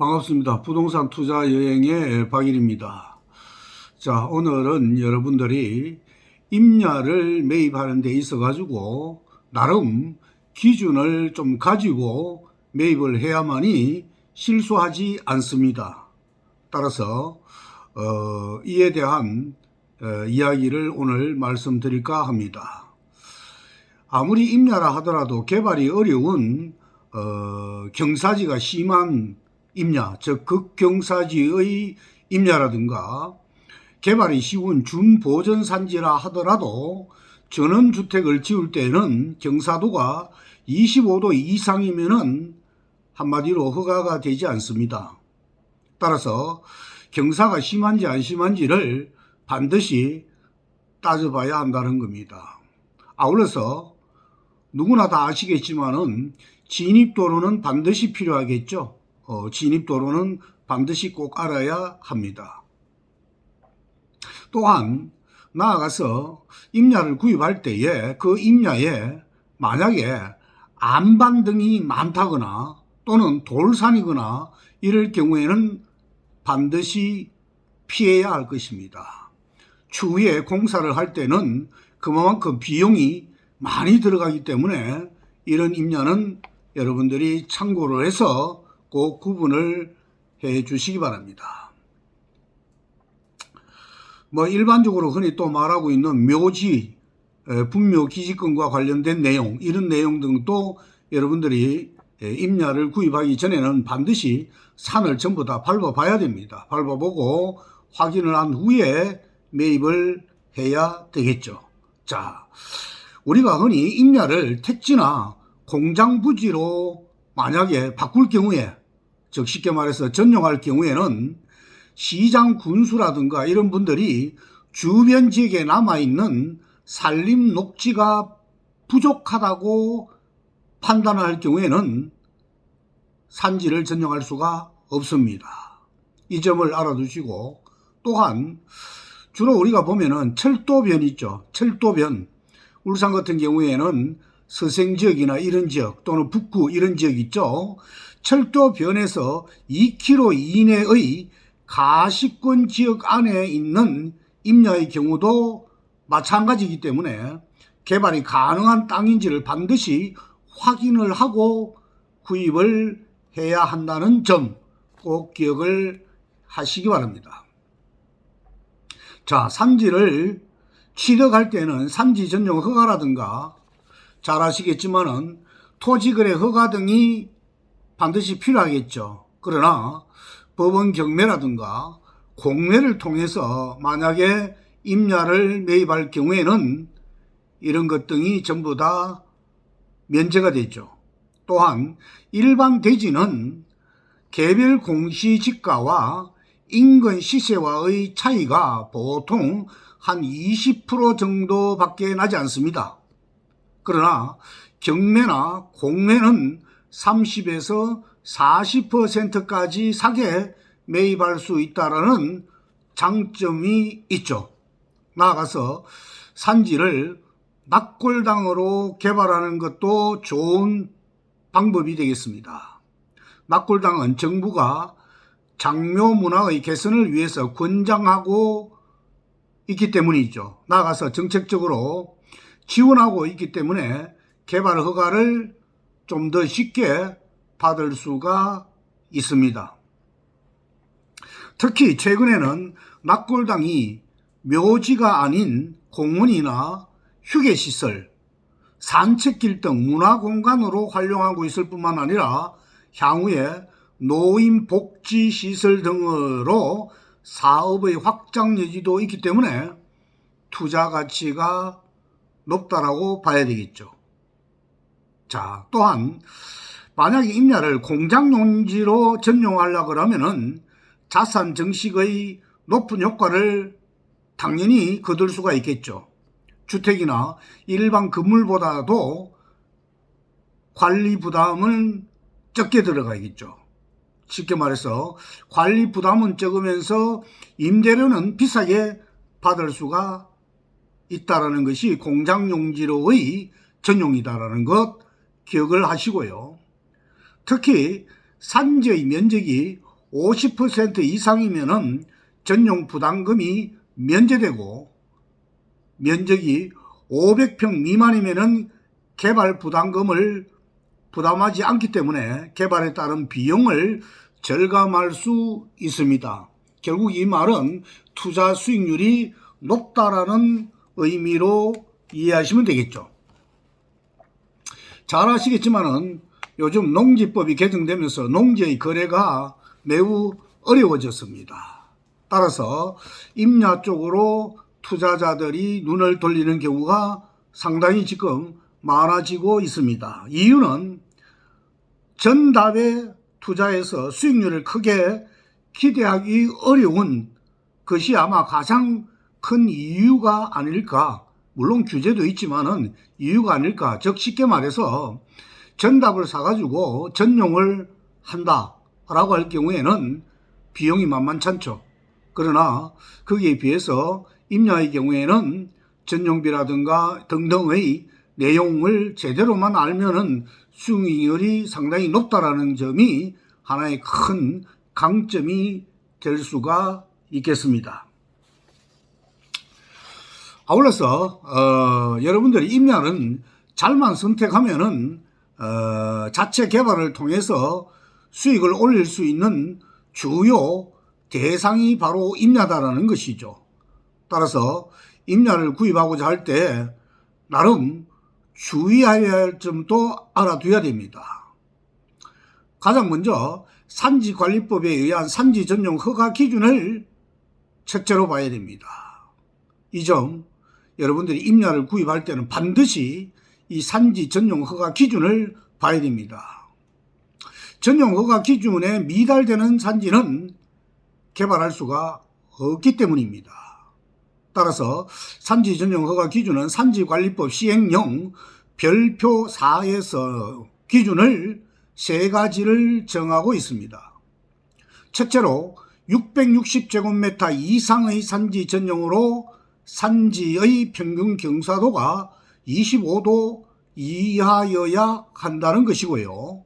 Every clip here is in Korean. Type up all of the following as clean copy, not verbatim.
반갑습니다. 부동산 투자 여행의 박일입니다. 자, 오늘은 여러분들이 임야를 매입하는 데 있어 가지고 나름 기준을 좀 가지고 매입을 해야만이 실수하지 않습니다. 따라서 이에 대한 이야기를 오늘 말씀드릴까 합니다. 아무리 임야라 하더라도 개발이 어려운 경사지가 심한 임야, 즉 극경사지의 임야라든가 개발이 쉬운 준보전산지라 하더라도 전원주택을 지을 때는 경사도가 25도 이상이면은 한마디로 허가가 되지 않습니다. 따라서 경사가 심한지 안 심한지를 반드시 따져봐야 한다는 겁니다. 아울러서 누구나 다 아시겠지만은 진입도로는 반드시 필요하겠죠. 진입도로는 반드시 꼭 알아야 합니다. 또한 나아가서 임야를 구입할 때에 그 임야에 만약에 안반등이 많다거나 또는 돌산이거나 이럴 경우에는 반드시 피해야 할 것입니다. 추후에 공사를 할 때는 그만큼 비용이 많이 들어가기 때문에 이런 임야는 여러분들이 참고를 해서 꼭 구분을 해 주시기 바랍니다. 일반적으로 흔히 또 말하고 있는 묘지, 분묘 기지권과 관련된 내용, 이런 내용 등도 여러분들이 임야를 구입하기 전에는 반드시 산을 전부 다 밟아봐야 됩니다. 밟아보고 확인을 한 후에 매입을 해야 되겠죠. 자, 우리가 흔히 임야를 택지나 공장 부지로 만약에 바꿀 경우에, 즉 쉽게 말해서 전용할 경우에는 시장 군수라든가 이런 분들이 주변 지역에 남아있는 산림 녹지가 부족하다고 판단할 경우에는 산지를 전용할 수가 없습니다. 이 점을 알아두시고, 또한 주로 우리가 보면은 철도변 있죠. 철도변. 울산 같은 경우에는 서생지역이나 이런 지역 또는 북구 이런 지역 있죠. 철도변에서 2km 이내의 가시권 지역 안에 있는 임야의 경우도 마찬가지이기 때문에 개발이 가능한 땅인지를 반드시 확인을 하고 구입을 해야 한다는 점 꼭 기억을 하시기 바랍니다. 자, 산지를 취득할 때는 산지 전용 허가라든가 잘 아시겠지만은 토지거래 허가 등이 반드시 필요하겠죠. 그러나 법원 경매라든가 공매를 통해서 만약에 임야를 매입할 경우에는 이런 것 등이 전부 다 면제가 되죠. 또한 일반 대지는 개별 공시지가와 인근 시세와의 차이가 보통 한 20% 정도밖에 나지 않습니다. 그러나 경매나 공매는 30에서 40%까지 사게 매입할 수 있다는 장점이 있죠. 나아가서 산지를 낙골당으로 개발하는 것도 좋은 방법이 되겠습니다. 낙골당은 정부가 장묘 문화의 개선을 위해서 권장하고 있기 때문이죠. 나아가서 정책적으로 지원하고 있기 때문에 개발 허가를 좀 더 쉽게 받을 수가 있습니다. 특히 최근에는 낙골당이 묘지가 아닌 공원이나 휴게시설, 산책길 등 문화공간으로 활용하고 있을 뿐만 아니라 향후에 노인복지시설 등으로 사업의 확장 여지도 있기 때문에 투자 가치가 높다라고 봐야 되겠죠. 자, 또한 만약에 임야를 공장 용지로 전용하려고 그러면은 자산 증식의 높은 효과를 당연히 거둘 수가 있겠죠. 주택이나 일반 건물보다도 관리 부담은 적게 들어가겠죠. 쉽게 말해서 관리 부담은 적으면서 임대료는 비싸게 받을 수가 있다는 것이 공장 용지로의 전용이다라는 것 기억을 하시고요. 특히 산지의 면적이 50% 이상이면은 전용 부담금이 면제되고, 면적이 500평 미만이면은 개발 부담금을 부담하지 않기 때문에 개발에 따른 비용을 절감할 수 있습니다. 결국 이 말은 투자 수익률이 높다라는 의미로 이해하시면 되겠죠. 잘 아시겠지만은 요즘 농지법이 개정되면서 농지의 거래가 매우 어려워졌습니다. 따라서 임야 쪽으로 투자자들이 눈을 돌리는 경우가 상당히 지금 많아지고 있습니다. 이유는 전답에 투자해서 수익률을 크게 기대하기 어려운 것이 아마 가장 큰 이유가 아닐까. 물론 규제도 있지만은 이유가 아닐까. 즉 쉽게 말해서 전답을 사가지고 전용을 한다라고 할 경우에는 비용이 만만찮죠. 그러나 거기에 비해서 임야의 경우에는 전용비라든가 등등의 내용을 제대로만 알면은 수익률이 상당히 높다라는 점이 하나의 큰 강점이 될 수가 있겠습니다. 아울러서 여러분들이 임야는 잘만 선택하면은 자체 개발을 통해서 수익을 올릴 수 있는 주요 대상이 바로 임야다라는 것이죠. 따라서 임야를 구입하고자 할 때 나름 주의해야 할 점도 알아둬야 됩니다. 가장 먼저 산지관리법에 의한 산지 전용 허가 기준을 첫째로 봐야 됩니다. 이 점 여러분들이 임야를 구입할 때는 반드시 이 산지 전용 허가 기준을 봐야 됩니다. 전용 허가 기준에 미달되는 산지는 개발할 수가 없기 때문입니다. 따라서 산지 전용 허가 기준은 산지관리법 시행령 별표 4에서 기준을 세 가지를 정하고 있습니다. 첫째로 660제곱미터 이상의 산지 전용으로 산지의 평균 경사도가 25도 이하여야 한다는 것이고요.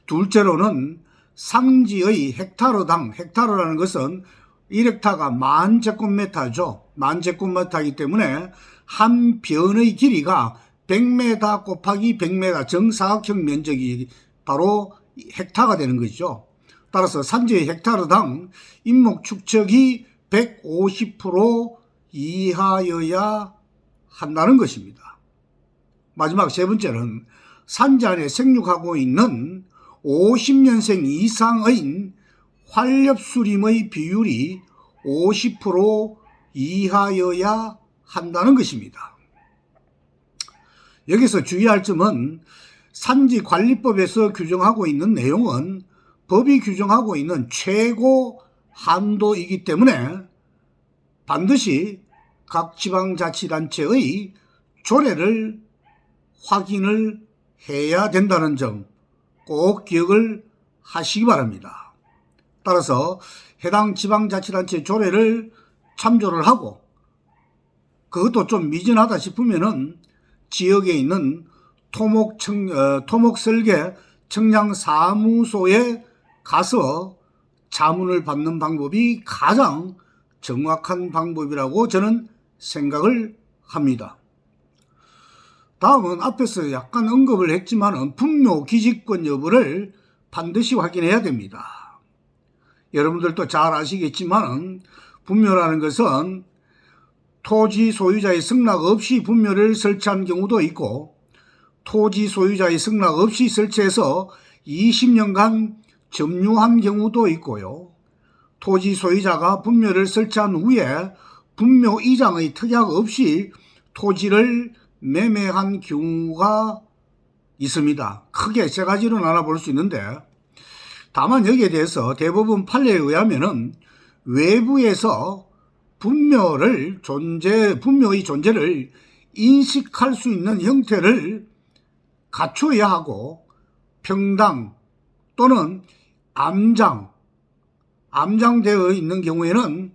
둘째로는 상지의 헥타르라는 것은 1헥타가 10,000제곱미터죠. 10,000제곱미터이기 때문에 한 변의 길이가 100m 곱하기 100m 정사각형 면적이 바로 헥타가 되는 것이죠. 따라서 산지의 헥타르당 인목 축척이 150% 이하여야 한다는 것입니다. 마지막 세 번째는 산지 안에 생육하고 있는 50년생 이상의 활엽수림의 비율이 50% 이하여야 한다는 것입니다. 여기서 주의할 점은 산지관리법에서 규정하고 있는 내용은 법이 규정하고 있는 최고 한도이기 때문에 반드시 각 지방자치단체의 조례를 확인을 해야 된다는 점 꼭 기억을 하시기 바랍니다. 따라서 해당 지방자치단체 조례를 참조를 하고 그것도 좀 미진하다 싶으면은 지역에 있는 토목설계 청량사무소에 가서 자문을 받는 방법이 가장 정확한 방법이라고 저는 생각을 합니다. 다음은 앞에서 약간 언급을 했지만 분묘 기지권 여부를 반드시 확인해야 됩니다. 여러분들도 잘 아시겠지만 분묘라는 것은 토지 소유자의 승낙 없이 분묘를 설치한 경우도 있고 토지 소유자의 승낙 없이 설치해서 20년간 점유한 경우도 있고요. 토지 소유자가 분묘를 설치한 후에 분묘 이장의 특약 없이 토지를 매매한 경우가 있습니다. 크게 세 가지로 나눠볼 수 있는데 다만 여기에 대해서 대법원 판례에 의하면은 외부에서 분묘의 존재를 인식할 수 있는 형태를 갖춰야 하고 평당 또는 암장되어 있는 경우에는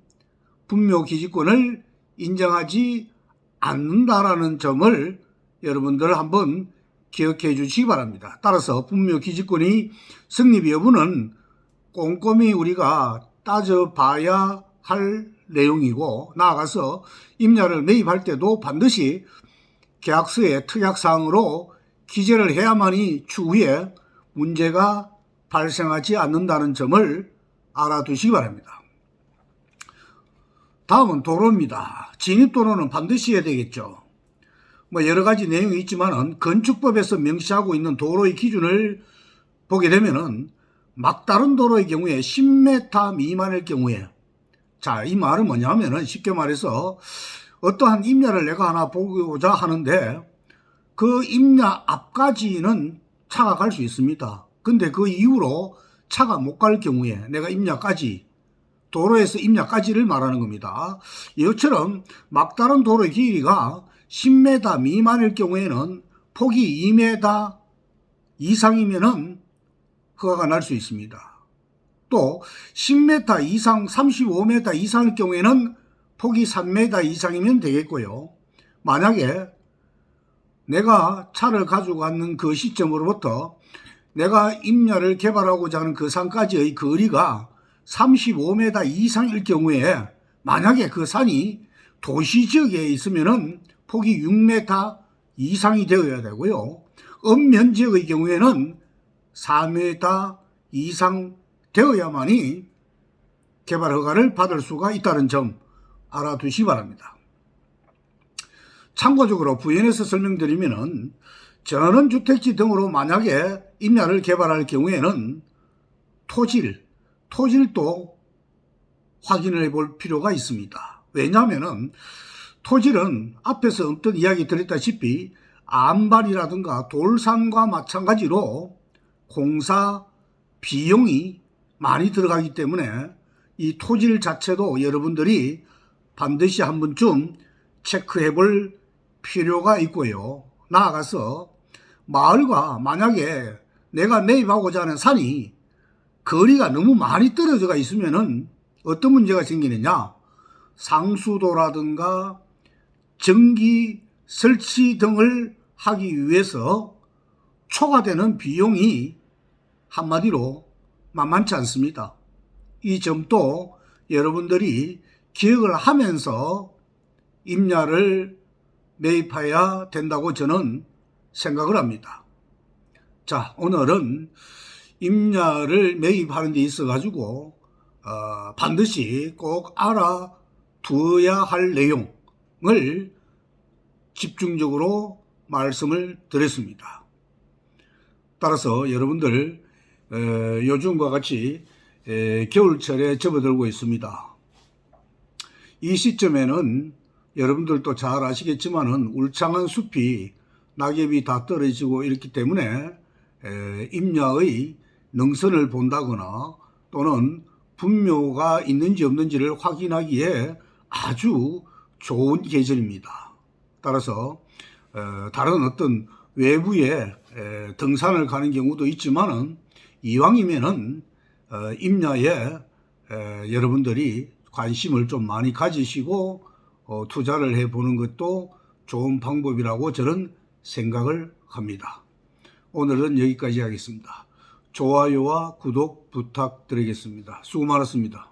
분묘 기지권을 인정하지 않는다라는 점을 여러분들 한번 기억해 주시기 바랍니다. 따라서 분묘 기지권이 성립 여부는 꼼꼼히 우리가 따져봐야 할 내용이고, 나아가서 임야를 매입할 때도 반드시 계약서의 특약사항으로 기재를 해야만이 추후에 문제가 발생하지 않는다는 점을 알아두시기 바랍니다. 다음은 도로입니다. 진입도로는 반드시 해야 되겠죠. 여러 가지 내용이 있지만은 건축법에서 명시하고 있는 도로의 기준을 보게 되면은 막다른 도로의 경우에 10m 미만일 경우에, 자, 이 말은 뭐냐면은 쉽게 말해서 어떠한 임야를 내가 하나 보고자 하는데 그 임야 앞까지는 차가 갈 수 있습니다. 근데 그 이후로 차가 못 갈 경우에 내가 임야까지, 도로에서 임야까지를 말하는 겁니다. 이것처럼 막다른 도로의 길이가 10m 미만일 경우에는 폭이 2m 이상이면은 허가가 날 수 있습니다. 또 10m 이상, 35m 이상일 경우에는 폭이 3m 이상이면 되겠고요. 만약에 내가 차를 가지고 가는 그 시점으로부터 내가 임야를 개발하고자 하는 그 산까지의 거리가 35m 이상일 경우에, 만약에 그 산이 도시 지역에 있으면은 폭이 6m 이상이 되어야 되고요. 읍면 지역의 경우에는 4m 이상 되어야만이 개발 허가를 받을 수가 있다는 점 알아두시기 바랍니다. 참고적으로 부연해서 설명드리면은 전원주택지 등으로 만약에 임야를 개발할 경우에는 토질도 확인을 해볼 필요가 있습니다. 왜냐하면은 토질은 앞에서 어떤 이야기 드렸다시피 안반이라든가 돌산과 마찬가지로 공사 비용이 많이 들어가기 때문에 이 토질 자체도 여러분들이 반드시 한 번쯤 체크해 볼 필요가 있고요. 나아가서 마을과 만약에 내가 매입하고자 하는 산이 거리가 너무 많이 떨어져 있으면은 어떤 문제가 생기느냐, 상수도라든가 전기 설치 등을 하기 위해서 초과되는 비용이 한마디로 만만치 않습니다. 이 점도 여러분들이 기억을 하면서 임야를 매입해야 된다고 저는 생각을 합니다. 자, 오늘은 임야를 매입하는 데 있어 가지고 반드시 꼭 알아두어야 할 내용을 집중적으로 말씀을 드렸습니다. 따라서 여러분들 요즘과 같이 겨울철에 접어들고 있습니다. 이 시점에는 여러분들도 잘 아시겠지만은 울창한 숲이 낙엽이 다 떨어지고 이렇기 때문에 임야의 능선을 본다거나 또는 분묘가 있는지 없는지를 확인하기에 아주 좋은 계절입니다. 따라서 다른 어떤 외부에 등산을 가는 경우도 있지만은 이왕이면은 임야에 여러분들이 관심을 좀 많이 가지시고 투자를 해보는 것도 좋은 방법이라고 저는 생각을 합니다. 오늘은 여기까지 하겠습니다. 좋아요와 구독 부탁드리겠습니다. 수고 많았습니다.